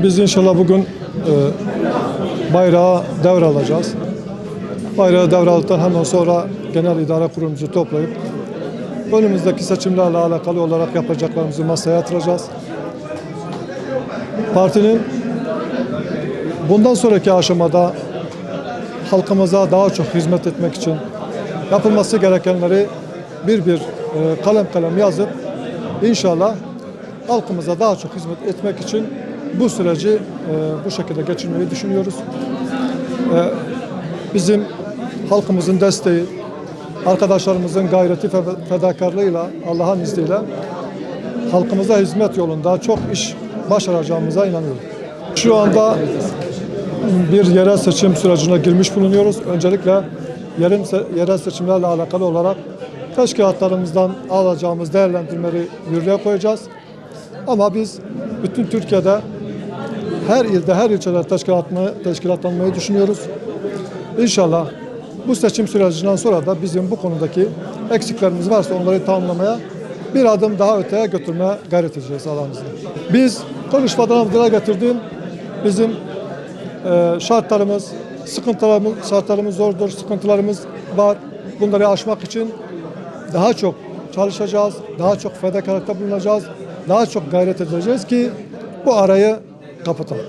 Biz inşallah bugün bayrağı devralacağız. Bayrağı devraldıktan hemen sonra Genel İdare Kurulumuzu toplayıp önümüzdeki seçimlerle alakalı olarak yapacaklarımızı masaya yatıracağız. Partinin bundan sonraki aşamada halkımıza daha çok hizmet etmek için yapılması gerekenleri bir kalem kalem yazıp inşallah halkımıza daha çok hizmet etmek için bu süreci bu şekilde geçirmeyi düşünüyoruz. Bizim halkımızın desteği, arkadaşlarımızın gayreti ve fedakarlığıyla Allah'ın izniyle halkımıza hizmet yolunda çok iş başaracağımıza inanıyorum. Şu anda bir yerel seçim sürecine girmiş bulunuyoruz. Öncelikle yerel seçimlerle alakalı olarak teşkilatlarımızdan alacağımız değerlendirmeleri yürürlüğe koyacağız. Ama biz bütün Türkiye'de her ilde, her ilçede teşkilatlanmayı düşünüyoruz. İnşallah bu seçim sürecinden sonra da bizim bu konudaki eksiklerimiz varsa onları tamamlamaya bir adım daha öteye götürmeye gayret edeceğiz Allah'ın izniyle. Biz konuşmadan dile getirdiğim bizim şartlarımız, şartlarımız zordur, sıkıntılarımız var. Bunları aşmak için daha çok çalışacağız, daha çok fedakarlıkta bulunacağız, daha çok gayret edeceğiz ki bu arayı kapatalım.